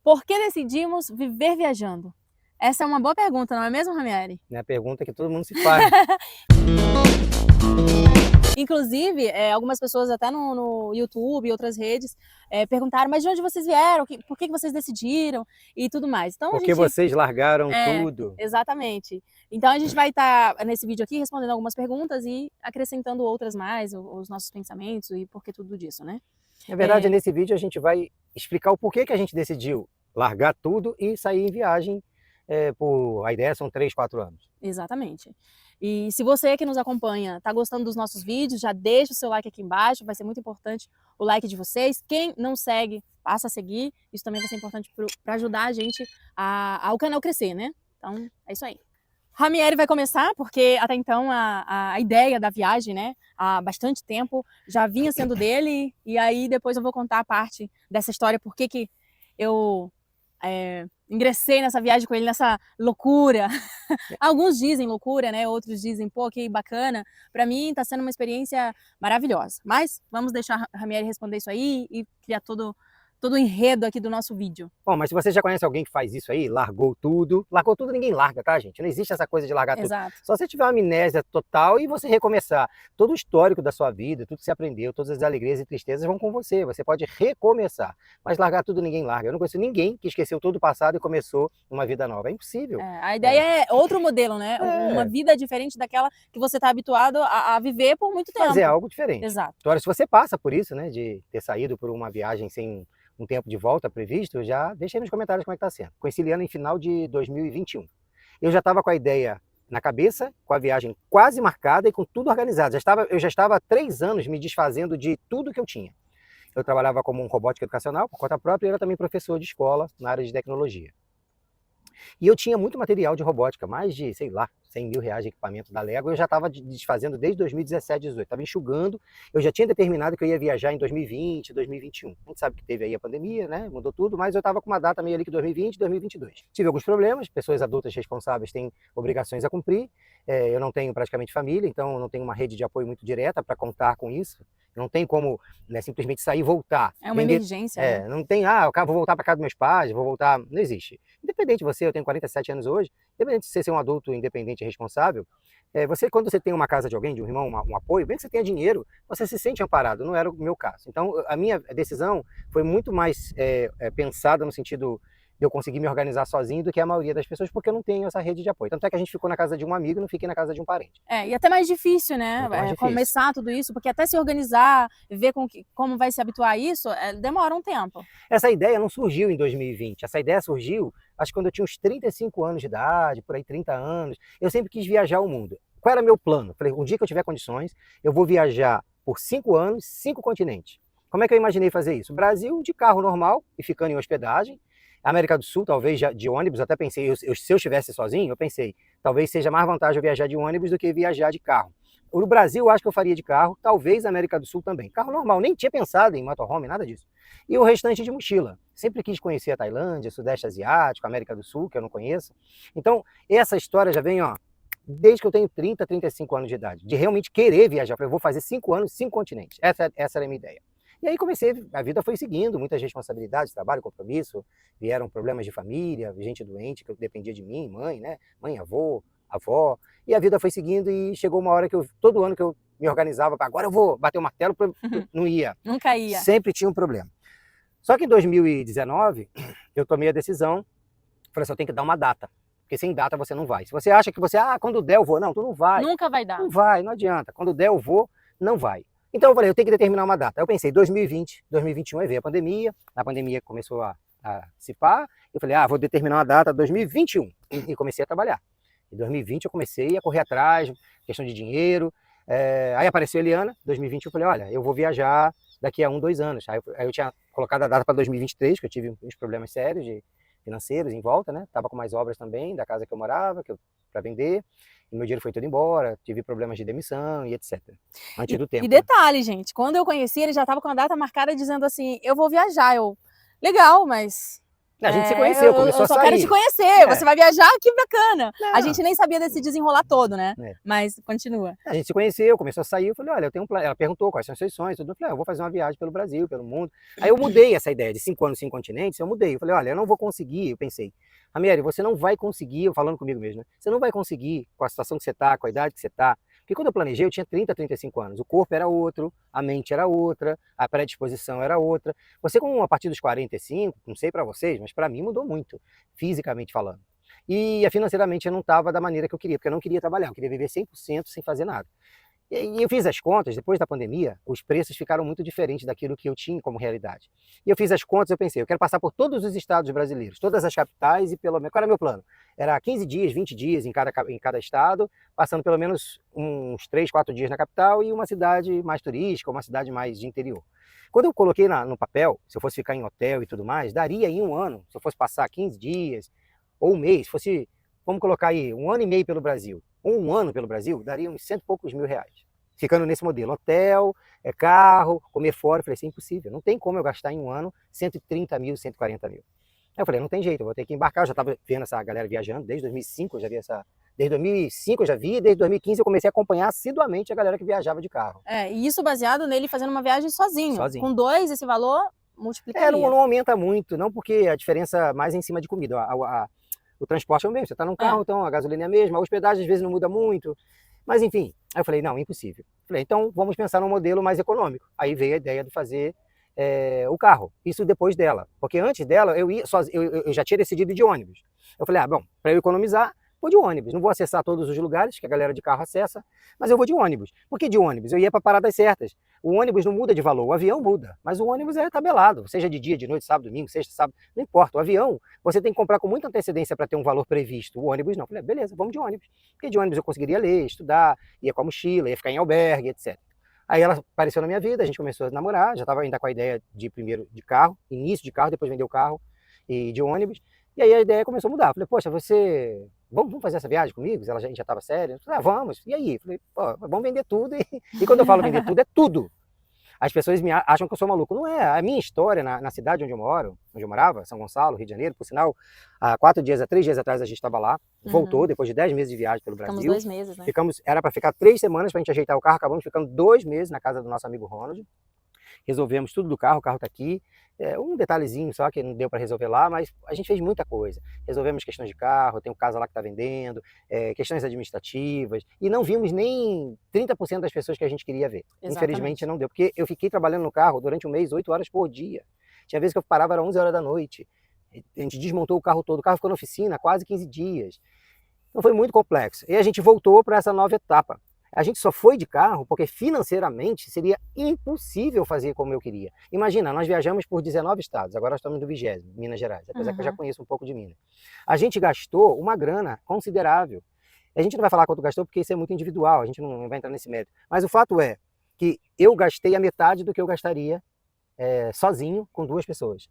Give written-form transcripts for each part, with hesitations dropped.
Por que decidimos viver viajando? Essa é uma boa pergunta, não é mesmo, Ramieri? É a pergunta que todo mundo se faz. Inclusive, algumas pessoas até no YouTube e outras redes perguntaram, mas de onde vocês vieram? Por que vocês decidiram? E tudo mais. Então a Porque gente... vocês largaram tudo. Exatamente. Então a gente vai estar nesse vídeo aqui respondendo algumas perguntas e acrescentando outras mais, os nossos pensamentos e por que tudo disso, né? Na verdade, nesse vídeo a gente vai explicar o porquê que a gente decidiu largar tudo e sair em viagem a ideia são 3, 4 anos. Exatamente. E se você que nos acompanha está gostando dos nossos vídeos, já deixa o seu like aqui embaixo, vai ser muito importante o like de vocês. Quem não segue, passa a seguir, isso também vai ser importante para ajudar a gente ao canal crescer, né? Então, é isso aí. Ramieri vai começar, porque até então a ideia da viagem, né, há bastante tempo, já vinha sendo dele, e aí depois eu vou contar a parte dessa história, por que eu ingressei nessa viagem com ele, nessa loucura. Alguns dizem loucura, né, outros dizem, pô, que bacana. Para mim está sendo uma experiência maravilhosa, mas vamos deixar a Ramieri responder isso aí e criar todo o enredo aqui do nosso vídeo. Bom, mas se você já conhece alguém que faz isso aí, largou tudo ninguém larga, tá, gente? Não existe essa coisa de largar Exato. tudo. Só se tiver uma amnésia total e você recomeçar. Todo o histórico da sua vida, tudo que você aprendeu, todas as alegrias e tristezas vão com você. Você pode recomeçar. Mas largar tudo ninguém larga. Eu não conheço ninguém que esqueceu todo o passado e começou uma vida nova. É impossível. A ideia é outro modelo, né? Uma vida diferente daquela que você está habituado a viver por muito tempo. Fazer algo diferente. Exato. Agora, se você passa por isso, né, de ter saído por uma viagem sem um tempo de volta previsto, já deixa aí nos comentários como é que tá sendo. Conheci Liana em final de 2021. Eu já estava com a ideia na cabeça, com a viagem quase marcada e com tudo organizado. Eu já estava há 3 anos me desfazendo de tudo que eu tinha. Eu trabalhava como um robótica educacional, por conta própria, e era também professor de escola na área de tecnologia. E eu tinha muito material de robótica, mais de, sei lá, 100 mil reais de equipamento da Lego, eu já estava desfazendo desde 2017, 2018, estava enxugando, eu já tinha determinado que eu ia viajar em 2020, 2021. A gente sabe que teve aí a pandemia, né, mudou tudo, mas eu estava com uma data meio ali que 2020, 2022. Tive alguns problemas, pessoas adultas responsáveis têm obrigações a cumprir, eu não tenho praticamente família, então eu não tenho uma rede de apoio muito direta para contar com isso, não tem como, né, simplesmente sair e voltar. É uma emergência, né? Não tem, vou voltar para casa dos meus pais, vou voltar, não existe. Independente de você, eu tenho 47 anos hoje, independente de você ser um adulto independente e responsável, quando você tem uma casa de alguém, de um irmão, um apoio, bem que você tenha dinheiro, você se sente amparado, não era o meu caso. Então, a minha decisão foi muito mais pensada no sentido de eu conseguir me organizar sozinho do que a maioria das pessoas, porque eu não tenho essa rede de apoio. Tanto é que a gente ficou na casa de um amigo e não fiquei na casa de um parente. E até mais difícil, né? Mais difícil. Começar tudo isso, porque até se organizar, ver como vai se habituar a isso, demora um tempo. Essa ideia não surgiu em 2020, essa ideia surgiu, acho que quando eu tinha uns 35 anos de idade, por aí 30 anos, eu sempre quis viajar o mundo. Qual era meu plano? Falei, um dia que eu tiver condições, eu vou viajar por 5 anos, 5 continentes. Como é que eu imaginei fazer isso? Brasil de carro normal e ficando em hospedagem. América do Sul, talvez de ônibus, até pensei, se eu estivesse sozinho, eu pensei, talvez seja mais vantagem eu viajar de ônibus do que viajar de carro. No Brasil, eu acho que eu faria de carro, talvez América do Sul também. Carro normal, nem tinha pensado em motorhome, nada disso. E o restante de mochila. Sempre quis conhecer a Tailândia, Sudeste Asiático, América do Sul, que eu não conheço. Então, essa história já vem, desde que eu tenho 30, 35 anos de idade, de realmente querer viajar. Eu vou fazer 5 anos, 5 continentes. Essa era a minha ideia. E aí a vida foi seguindo, muitas responsabilidades, trabalho, compromisso, vieram problemas de família, gente doente que dependia de mim, mãe, né? Mãe, avô, avó, e a vida foi seguindo e chegou uma hora que todo ano que eu me organizava para agora eu vou bater o martelo, não ia. Nunca ia. Sempre tinha um problema. Só que em 2019, eu tomei a decisão, falei assim, eu tenho que dar uma data, porque sem data você não vai. Se você acha que quando der eu vou, não, tu não vai. Nunca vai dar. Não vai, não adianta. Quando der eu vou, não vai. Então eu falei, eu tenho que determinar uma data. Eu pensei, 2020, 2021 aí veio a pandemia começou a dissipar, eu falei, vou determinar uma data, 2021, e comecei a trabalhar. Em 2020 eu comecei a correr atrás, questão de dinheiro, aí apareceu a Eliana, 2020 eu falei, olha, eu vou viajar daqui a 1, 2 anos. Aí eu tinha colocado a data para 2023, que eu tive uns problemas sérios financeiros em volta, né? Tava com mais obras também da casa que eu morava, para vender, e meu dinheiro foi todo embora, tive problemas de demissão e etc. Antes do tempo. E detalhe, gente, quando eu conheci ele já estava com a data marcada dizendo assim, eu vou viajar, legal, mas A gente se conheceu, começou eu a só sair. quero te conhecer, você vai viajar, que bacana. Não. A gente nem sabia desse desenrolar todo, né? É. Mas continua. A gente se conheceu, começou a sair, eu falei, olha, eu tenho um plano. Ela perguntou quais são os seus sonhos, tudo. Eu falei, eu vou fazer uma viagem pelo Brasil, pelo mundo. Aí eu mudei essa ideia de 5 anos, 5 continentes, eu mudei. Eu falei, olha, eu não vou conseguir, eu pensei, Amiele, você não vai conseguir, eu falando comigo mesmo, né? Você não vai conseguir, com a situação que você está, com a idade que você está. Porque quando eu planejei, eu tinha 30, 35 anos. O corpo era outro, a mente era outra, a predisposição era outra. Você, a partir dos 45, não sei para vocês, mas para mim mudou muito, fisicamente falando. E financeiramente eu não estava da maneira que eu queria, porque eu não queria trabalhar, eu queria viver 100% sem fazer nada. E eu fiz as contas, depois da pandemia, os preços ficaram muito diferentes daquilo que eu tinha como realidade. E eu fiz as contas, eu pensei, eu quero passar por todos os estados brasileiros, todas as capitais e pelo menos... Qual era o meu plano? Era 15 dias, 20 dias em cada estado, passando pelo menos uns 3, 4 dias na capital e uma cidade mais turística, uma cidade mais de interior. Quando eu coloquei no papel, se eu fosse ficar em hotel e tudo mais, daria em um ano, se eu fosse passar 15 dias ou um mês, fosse, vamos colocar aí, 1 ano e meio pelo Brasil, ou 1 ano pelo Brasil, daria uns 100 e poucos mil reais. Ficando nesse modelo, hotel, carro, comer fora, eu falei, isso é impossível, não tem como eu gastar em um ano 130 mil, 140 mil. Aí eu falei, não tem jeito, eu vou ter que embarcar, eu já estava vendo essa galera viajando, desde 2005 eu já vi desde 2005 eu já vi, desde 2015 eu comecei a acompanhar assiduamente a galera que viajava de carro. E isso baseado nele fazendo uma viagem sozinho. Com 2, esse valor multiplicaria. Não aumenta muito, não porque a diferença mais é em cima de comida, o transporte é o mesmo, você está num carro, então a gasolina é a mesma, a hospedagem às vezes não muda muito, mas enfim, aí eu falei, não, impossível. Falei, então vamos pensar num modelo mais econômico. Aí veio a ideia de fazer o carro, isso depois dela, porque antes dela eu já tinha decidido ir de ônibus. Eu falei, bom, para eu economizar, vou de ônibus, não vou acessar todos os lugares que a galera de carro acessa, mas eu vou de ônibus. Por que de ônibus? Eu ia para paradas certas. O ônibus não muda de valor, o avião muda, mas o ônibus é tabelado, seja de dia, de noite, sábado, domingo, sexta, sábado, não importa. O avião, você tem que comprar com muita antecedência para ter um valor previsto. O ônibus não. Eu falei, beleza, vamos de ônibus. Porque de ônibus eu conseguiria ler, estudar, ia com a mochila, ia ficar em albergue, etc. Aí ela apareceu na minha vida, a gente começou a namorar, já estava ainda com a ideia de primeiro de carro, início de carro, depois vender o carro e de ônibus. E aí a ideia começou a mudar. Eu falei, poxa, vamos fazer essa viagem comigo? A gente já estava séria. Eu falei, vamos. E aí? Eu falei, vamos vender tudo. E quando eu falo vender tudo, é tudo. As pessoas acham que eu sou maluco. Não é. A minha história na cidade onde eu moro, onde eu morava, São Gonçalo, Rio de Janeiro, por sinal, há 3 dias atrás a gente estava lá, voltou depois de 10 meses de viagem pelo Brasil. Ficamos 2 meses, né? Era para ficar 3 semanas para a gente ajeitar o carro, acabamos ficando 2 meses na casa do nosso amigo Ronald. Resolvemos tudo do carro, o carro está aqui. Um detalhezinho só que não deu para resolver lá, mas a gente fez muita coisa. Resolvemos questões de carro, tem um casa lá que está vendendo, questões administrativas, e não vimos nem 30% das pessoas que a gente queria ver. Exatamente. Infelizmente não deu, porque eu fiquei trabalhando no carro durante um mês, 8 horas por dia. Tinha vezes que eu parava, era 11 horas da noite. A gente desmontou o carro todo, o carro ficou na oficina quase 15 dias. Então foi muito complexo. E a gente voltou para essa nova etapa. A gente só foi de carro porque financeiramente seria impossível fazer como eu queria. Imagina, nós viajamos por 19 estados, agora estamos no 20º, Minas Gerais, apesar que eu já conheço um pouco de Minas. A gente gastou uma grana considerável. A gente não vai falar quanto gastou porque isso é muito individual, a gente não vai entrar nesse mérito. Mas o fato é que eu gastei a metade do que eu gastaria sozinho com 2 pessoas.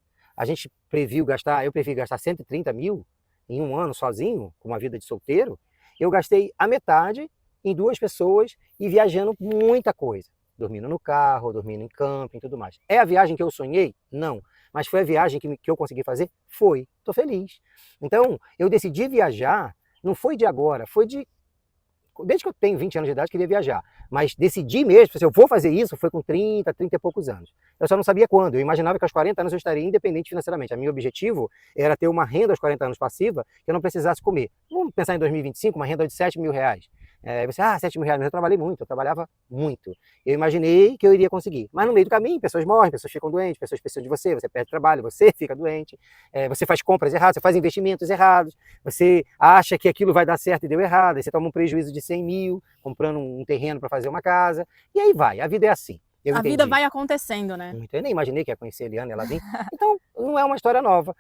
Eu previ gastar 130 mil em um ano sozinho, com uma vida de solteiro. Eu gastei a metade em 2 pessoas e viajando muita coisa. Dormindo no carro, dormindo em camping e tudo mais. É a viagem que eu sonhei? Não. Mas foi a viagem que eu consegui fazer? Foi. Estou feliz. Então, eu decidi viajar, não foi de agora, desde que eu tenho 20 anos de idade, eu queria viajar. Mas decidi mesmo, se eu vou fazer isso, foi com 30 e poucos anos. Eu só não sabia quando. Eu imaginava que aos 40 anos eu estaria independente financeiramente. O meu objetivo era ter uma renda aos 40 anos passiva que eu não precisasse comer. Vamos pensar em 2025, uma renda de 7 mil reais. Você, 7 mil reais, mas eu trabalhei muito, eu trabalhava muito. Eu imaginei que eu iria conseguir. Mas no meio do caminho, pessoas morrem, pessoas ficam doentes, pessoas precisam de você perde trabalho, você fica doente, você faz compras erradas, você faz investimentos errados, você acha que aquilo vai dar certo e deu errado, aí você toma um prejuízo de 100 mil, comprando um terreno para fazer uma casa, e aí vai, a vida é assim. A vida vai acontecendo, né? Eu nem imaginei que ia conhecer a Eliana, ela vinha. Então, não é uma história nova.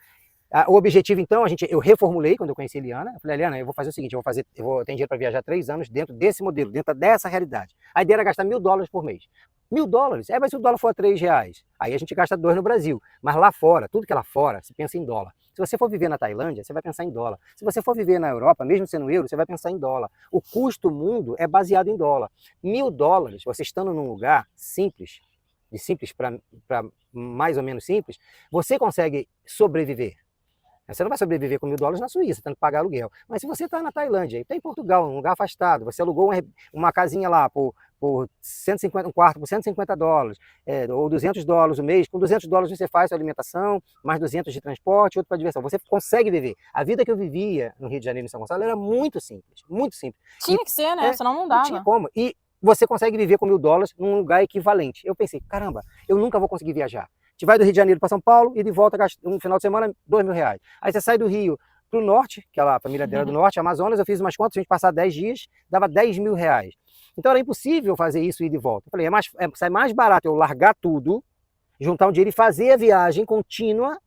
O objetivo, então, eu reformulei quando eu conheci a Eliana. Eu falei, Eliana, eu vou fazer o seguinte, eu tenho dinheiro para viajar 3 anos dentro desse modelo, dentro dessa realidade. A ideia era gastar $1.000 por mês. $1.000? Mas se o dólar for a R$3, aí a gente gasta 2 no Brasil. Mas lá fora, tudo que é lá fora, se pensa em dólar. Se você for viver na Tailândia, você vai pensar em dólar. Se você for viver na Europa, mesmo sendo euro, você vai pensar em dólar. O custo mundo é baseado em dólar. $1.000, você estando num lugar simples, de simples para mais ou menos simples, você consegue sobreviver. Você não vai sobreviver com $1.000 na Suíça, tendo que pagar aluguel. Mas se você está na Tailândia, está em Portugal, um lugar afastado, você alugou uma casinha lá por 150, um quarto por $150, ou $200 o mês, com $200 você faz sua alimentação, mais 200 de transporte, outro para diversão. Você consegue viver. A vida que eu vivia no Rio de Janeiro, em São Gonçalo, era muito simples, muito simples. Tinha que ser, né? Senão não dava. Não tinha como. E você consegue viver com $1.000 num lugar equivalente. Eu pensei, caramba, eu nunca vou conseguir viajar. A gente vai do Rio de Janeiro para São Paulo e de volta um final de semana R$2.000. Aí você sai do Rio para o norte, que é lá a família dela do norte, Amazonas, eu fiz umas contas, se a gente passar 10 dias, dava R$10.000. Então era impossível fazer isso e ir de volta. Eu falei, sai mais barato eu largar tudo, juntar um dinheiro e fazer a viagem contínua,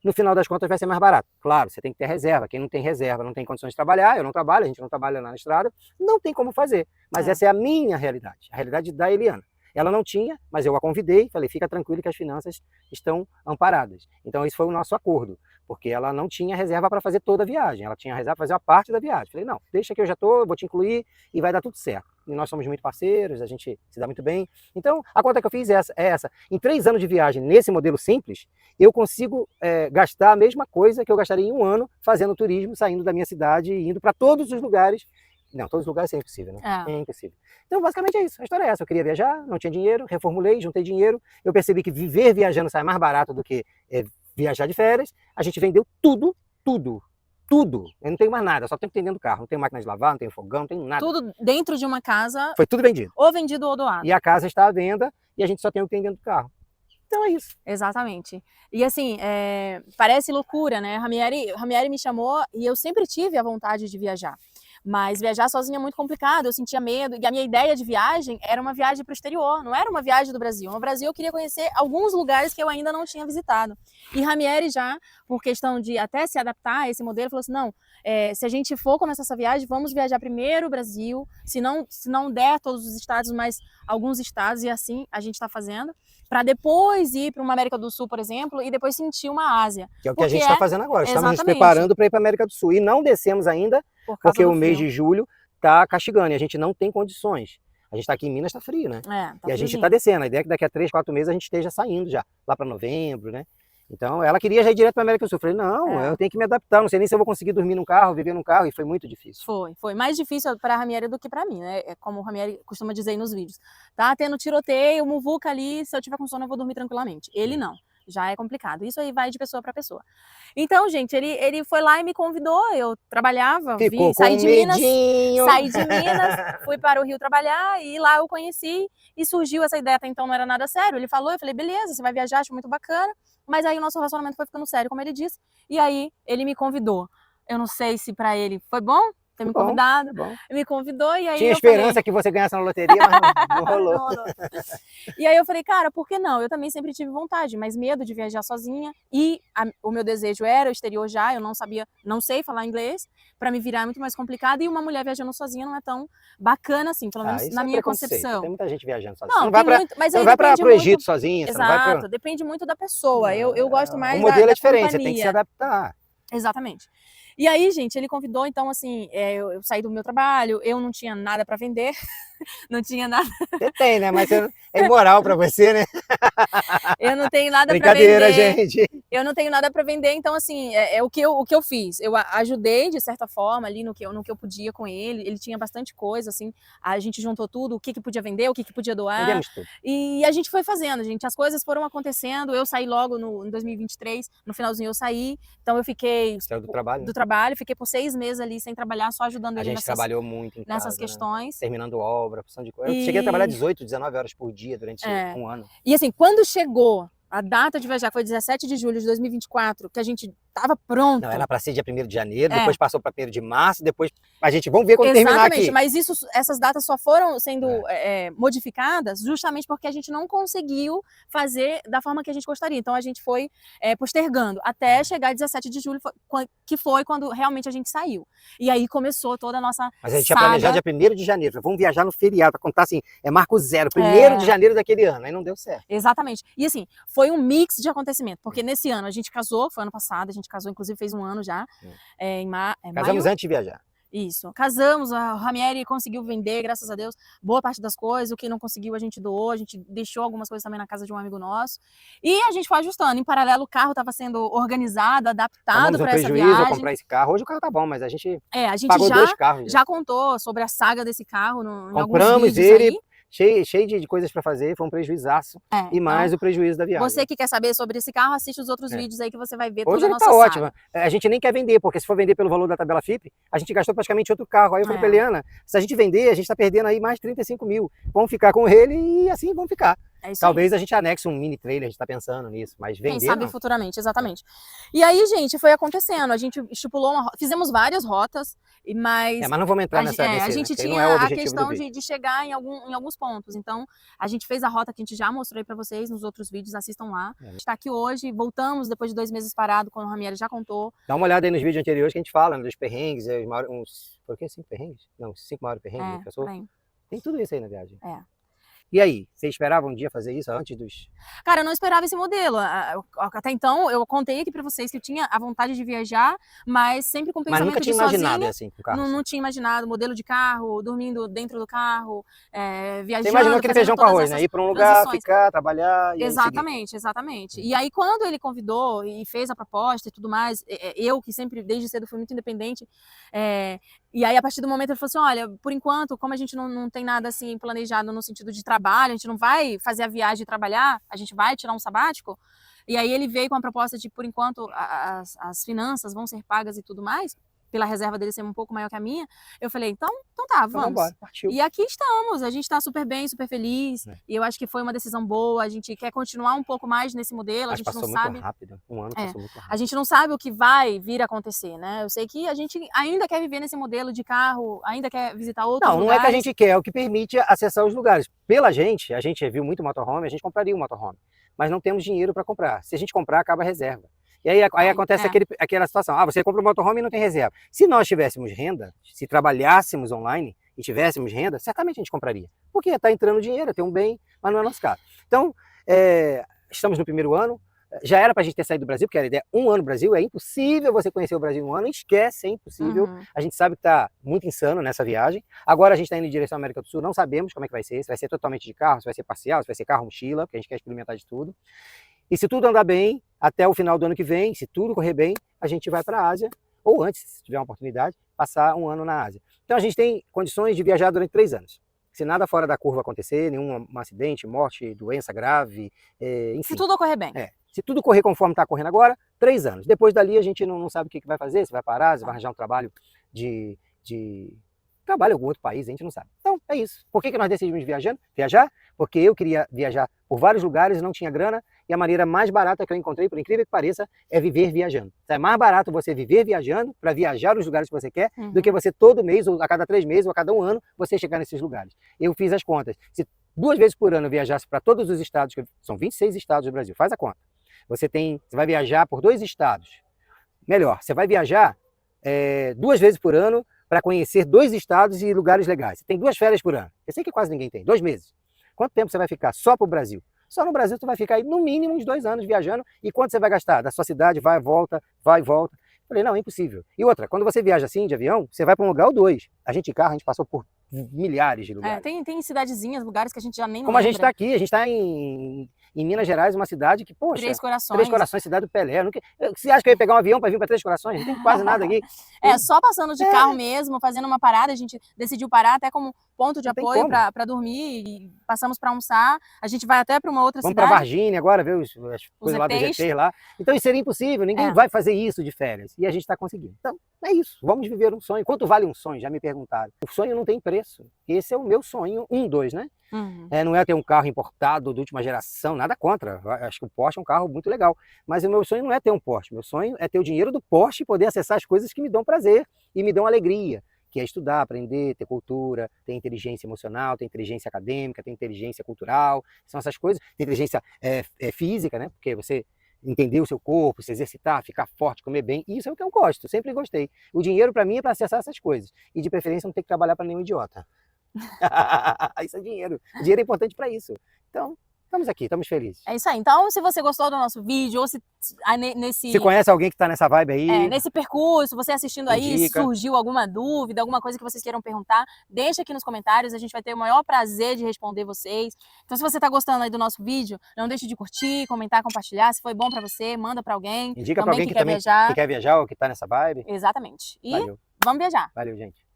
no final das contas vai ser mais barato. Claro, você tem que ter reserva. Quem não tem reserva, não tem condições de trabalhar, eu não trabalho, a gente não trabalha lá na estrada, não tem como fazer. Mas essa é a minha realidade, a realidade da Eliana. Ela não tinha, mas eu a convidei, falei, fica tranquilo que as finanças estão amparadas. Então esse foi o nosso acordo, porque ela não tinha reserva para fazer toda a viagem, ela tinha reserva para fazer uma parte da viagem. Falei, não, deixa que eu já estou, vou te incluir e vai dar tudo certo. E nós somos muito parceiros, a gente se dá muito bem. Então a conta que eu fiz é essa. Em 3 anos de viagem, nesse modelo simples, eu consigo gastar a mesma coisa que eu gastaria em 1 ano fazendo turismo, saindo da minha cidade e indo para todos os lugares. Não, todos os lugares é impossível, né? É impossível. Então, basicamente é isso. A história é essa. Eu queria viajar, não tinha dinheiro, reformulei, juntei dinheiro. Eu percebi que viver viajando sai mais barato do que viajar de férias. A gente vendeu tudo. Eu não tenho mais nada, só tenho que ter dentro do carro. Não tenho máquina de lavar, não tenho fogão, não tenho nada. Tudo dentro de uma casa. Foi tudo vendido. Ou vendido ou doado. E a casa está à venda e a gente só tem o que tem dentro do carro. Então é isso. Exatamente. E assim, parece loucura, né? Ramieri me chamou e eu sempre tive a vontade de viajar. Mas viajar sozinha é muito complicado, eu sentia medo. E a minha ideia de viagem era uma viagem para o exterior, não era uma viagem do Brasil. No Brasil eu queria conhecer alguns lugares que eu ainda não tinha visitado. E Ramieri já, por questão de até se adaptar a esse modelo, falou assim, não, se a gente for começar essa viagem, vamos viajar primeiro o Brasil, se não der todos os estados, mas alguns estados, e assim a gente está fazendo, para depois ir para uma América do Sul, por exemplo, e depois sentir uma Ásia. Que é o que a gente está fazendo agora, estamos nos preparando para ir para a América do Sul. E não descemos ainda, porque o mês de julho está castigando e a gente não tem condições. A gente está aqui em Minas, está frio, né? E a gente está descendo. A ideia é que daqui a 3, 4 meses a gente esteja saindo já, lá para novembro, né? Então ela queria já ir direto para a América do Sul. Eu falei, não, eu tenho que me adaptar, não sei nem se eu vou conseguir dormir num carro, viver num carro, e foi muito difícil. Foi mais difícil para a Ramieri do que para mim, né? É como o Ramieri costuma dizer aí nos vídeos. Tá tendo tiroteio, muvuca ali, se eu tiver com sono eu vou dormir tranquilamente. Ele não. Já é complicado. Isso aí vai de pessoa para pessoa. Então, gente, ele foi lá e me convidou. Eu trabalhava, saí de Minas, fui para o Rio trabalhar e lá eu conheci e surgiu essa ideia. Até então não era nada sério. Ele falou, eu falei, beleza, você vai viajar, acho muito bacana. Mas aí o nosso relacionamento foi ficando sério, como ele disse. E aí ele me convidou. Eu não sei se para ele foi bom ter me convidado. Me convidou e aí tinha esperança que você ganhasse na loteria, mas não rolou. E aí eu falei, cara, por que não? Eu também sempre tive vontade, mas medo de viajar sozinha. E o meu desejo era o exterior já, eu não sei falar inglês. Para me virar é muito mais complicado. E uma mulher viajando sozinha não é tão bacana assim, pelo menos na minha concepção. Tem muita gente viajando sozinha. Não, você não vai para o Egito sozinha. Exato, depende muito da pessoa. Eu gosto mais da companhia. O modelo é diferente, companhia. Você tem que se adaptar. Exatamente. E aí, gente, ele convidou, então, assim, eu saí do meu trabalho, eu não tinha nada para vender, não tinha nada... Você tem, né? Mas é imoral para você, né? Eu não tenho nada para vender. Brincadeira, gente. Eu não tenho nada para vender, então, assim, o que eu fiz. Eu ajudei, de certa forma, ali no que eu podia com ele. Ele tinha bastante coisa, assim, a gente juntou tudo, o que podia vender, o que podia doar. Vendemos tudo. E a gente foi fazendo, gente. As coisas foram acontecendo. Eu saí logo em 2023, no finalzinho eu saí. Então eu fiquei... Saiu do trabalho? Do trabalho, fiquei por 6 meses ali sem trabalhar, só ajudando ele trabalhou muito em casa, nessas questões. Né? Terminando obra, opção de coisa. Eu cheguei a trabalhar 18, 19 horas por dia durante um ano. E assim, quando chegou a data de viajar, foi 17 de julho de 2024, que a gente estava pronto. Não, era para ser dia 1º de janeiro, depois passou para 1º de março, depois a gente, vamos ver quando terminar aqui. Exatamente, mas essas datas só foram sendo modificadas justamente porque a gente não conseguiu fazer da forma que a gente gostaria. Então a gente foi postergando até chegar 17 de julho, que foi quando realmente a gente saiu. E aí começou toda a nossa Mas a gente ia planejar dia 1º de janeiro, vamos viajar no feriado, para contar assim, marco zero, 1º de janeiro daquele ano, aí não deu certo. Exatamente. E assim, foi um mix de acontecimento, porque nesse ano a gente casou, foi ano passado, a gente casou, inclusive fez um ano já. Casamos antes de viajar. Isso. Casamos, a Ramieri conseguiu vender, graças a Deus, boa parte das coisas. O que não conseguiu, a gente doou, a gente deixou algumas coisas também na casa de um amigo nosso. E a gente foi ajustando. Em paralelo, o carro estava sendo organizado, adaptado Tomamos um para essa prejuízo ao viagem. comprar esse carro. Hoje o carro tá bom, mas a gente A gente pagou 2 carros. já contou sobre a saga desse carro em alguns Compramos vídeos ele aí. cheio de coisas para fazer, foi um prejuizaço. E mais então, o prejuízo da viagem. você que quer saber sobre esse carro, assiste os outros vídeos aí que você vai ver Hoje toda a ele nossa tá saga. ótimo. A gente nem quer vender, porque se for vender pelo valor da tabela FIP, a gente gastou praticamente outro carro. Aí eu falei pra Eliana, se a gente vender, a gente tá perdendo aí mais 35 mil. Vamos ficar com ele e assim vamos ficar. Talvez a gente anexe um mini trailer, a gente tá pensando nisso, mas vender Quem sabe não. futuramente, exatamente. E aí, gente, foi acontecendo, a gente estipulou fizemos várias rotas, mas não vamos entrar nessa a gente tinha não é o a objetivo questão do vídeo. de chegar em alguns pontos. Então, a gente fez a rota que a gente já mostrou aí pra vocês nos outros vídeos, assistam lá. A gente tá aqui hoje, voltamos depois de 2 meses parado, quando o Ramieri já contou. Dá uma olhada aí nos vídeos anteriores que a gente fala, dos perrengues, por que 5 perrengues? Não, 5 maiores perrengues, pessoa. Tem tudo isso aí na viagem. E aí, você esperava um dia fazer isso antes dos... Cara, eu não esperava esse modelo. Até então, eu contei aqui pra vocês que eu tinha a vontade de viajar, mas sempre com o pensamento de sozinha. Mas nunca tinha imaginado assim, com carro? Não tinha imaginado modelo de carro, dormindo dentro do carro, viajando. Você imaginou aquele feijão com arroz, né? Ir pra um lugar, ficar, trabalhar e exatamente. E aí, quando ele convidou e fez a proposta e tudo mais, eu que sempre, desde cedo, fui muito independente, e aí, a partir do momento, ele falou assim, olha, por enquanto, como a gente não tem nada assim planejado no sentido de trabalho, a gente não vai fazer a viagem e trabalhar, a gente vai tirar um sabático. E aí ele veio com a proposta de, por enquanto, as finanças vão ser pagas e tudo mais, pela reserva dele ser um pouco maior que a minha. Eu falei, então tá, vamos. Embora, partiu. E aqui estamos, a gente tá super bem, super feliz. E eu acho que foi uma decisão boa, a gente quer continuar um pouco mais nesse modelo, a gente não sabe... muito rápido, um ano passou muito rápido. A gente não sabe o que vai vir a acontecer, né? Eu sei que a gente ainda quer viver nesse modelo de carro, ainda quer visitar outros lugares. Não é que a gente quer, é o que permite acessar os lugares. Pela gente, a gente viu muito motorhome, a gente compraria um motorhome, mas não temos dinheiro para comprar. Se a gente comprar, acaba a reserva. E aí acontece aquela situação, você compra um motorhome e não tem reserva. Se nós tivéssemos renda, se trabalhássemos online e tivéssemos renda, certamente a gente compraria. Porque está entrando dinheiro, tem um bem, mas não é nosso caso. Então, estamos no primeiro ano, já era para a gente ter saído do Brasil, porque era a ideia, um ano no Brasil, é impossível você conhecer o Brasil em um ano, esquece, é impossível. A gente sabe que está muito insano nessa viagem. Agora a gente está indo em direção à América do Sul, não sabemos como é que vai ser, se vai ser totalmente de carro, se vai ser parcial, se vai ser carro mochila, porque a gente quer experimentar de tudo. E se tudo andar bem, até o final do ano que vem, se tudo correr bem, a gente vai para a Ásia, ou antes, se tiver uma oportunidade, passar um ano na Ásia. Então a gente tem condições de viajar durante 3 anos. Se nada fora da curva acontecer, nenhum acidente, morte, doença grave, enfim. Se tudo ocorrer bem. Se tudo correr conforme está correndo agora, 3 anos. Depois dali a gente não sabe o que vai fazer, se vai parar, se vai arranjar um trabalho trabalho em algum outro país, a gente não sabe. Então, é isso. Por que nós decidimos viajar? Porque eu queria viajar por vários lugares, não tinha grana, e a maneira mais barata que eu encontrei, por incrível que pareça, é viver viajando. É mais barato você viver viajando, para viajar nos lugares que você quer, do que você todo mês, ou a cada 3 meses, ou a cada 1 ano, você chegar nesses lugares. Eu fiz as contas. Se 2 vezes por ano eu viajasse para todos os estados, são 26 estados do Brasil, faz a conta. Você vai viajar por 2 estados. Melhor, você vai viajar 2 vezes por ano, para conhecer 2 estados e lugares legais. Você tem 2 férias por ano. Eu sei que quase ninguém tem. 2 meses. Quanto tempo você vai ficar só para o Brasil? Só no Brasil você vai ficar aí no mínimo uns 2 anos viajando. E quanto você vai gastar? Da sua cidade, vai e volta, vai e volta. Eu falei, não, é impossível. E outra, quando você viaja assim, de avião, você vai para um lugar ou 2. A gente de carro, a gente passou por milhares de lugares. Tem cidadezinhas, lugares que a gente já nem Como lembra. A gente está aqui, a gente está em Minas Gerais, uma cidade que, poxa... 3 Corações. 3 Corações, cidade do Pelé. Você acha que eu ia pegar um avião para vir para 3 Corações? Não tem quase nada aqui. Só passando de carro mesmo, fazendo uma parada, a gente decidiu parar até como ponto de apoio para dormir, e passamos para almoçar, a gente vai até para uma outra cidade. Vamos para Varginha agora, ver as coisas lá do GT lá. Então isso seria impossível, ninguém vai fazer isso de férias, e a gente está conseguindo. Então é isso, vamos viver um sonho. Quanto vale um sonho? Já me perguntaram. O sonho não tem preço, esse é o meu sonho, 2, né? Não é ter um carro importado de última geração, nada contra. Acho que o Porsche é um carro muito legal. Mas o meu sonho não é ter um Porsche. Meu sonho é ter o dinheiro do Porsche e poder acessar as coisas que me dão prazer e me dão alegria. Que é estudar, aprender, ter cultura, ter inteligência emocional, ter inteligência acadêmica, ter inteligência cultural. São essas coisas. Ter inteligência física, né? Porque você entender o seu corpo, se exercitar, ficar forte, comer bem. Isso é o que eu gosto, sempre gostei. O dinheiro para mim é para acessar essas coisas. E de preferência não ter que trabalhar para nenhum idiota. Isso é dinheiro. O dinheiro é importante para isso. Então, Estamos aqui, estamos felizes. É isso aí. Então, se você gostou do nosso vídeo, ou se Se conhece alguém que está nessa vibe aí, nesse percurso, você assistindo aí, indica. surgiu alguma dúvida, alguma coisa que vocês queiram perguntar, deixa aqui nos comentários, a gente vai ter o maior prazer de responder vocês. Então, se você está gostando aí do nosso vídeo, não deixe de curtir, comentar, compartilhar. Se foi bom para você, manda para alguém. Indica para alguém que quer também viajar. que quer viajar ou que está nessa vibe. Exatamente. E Valeu. vamos viajar. Valeu, gente.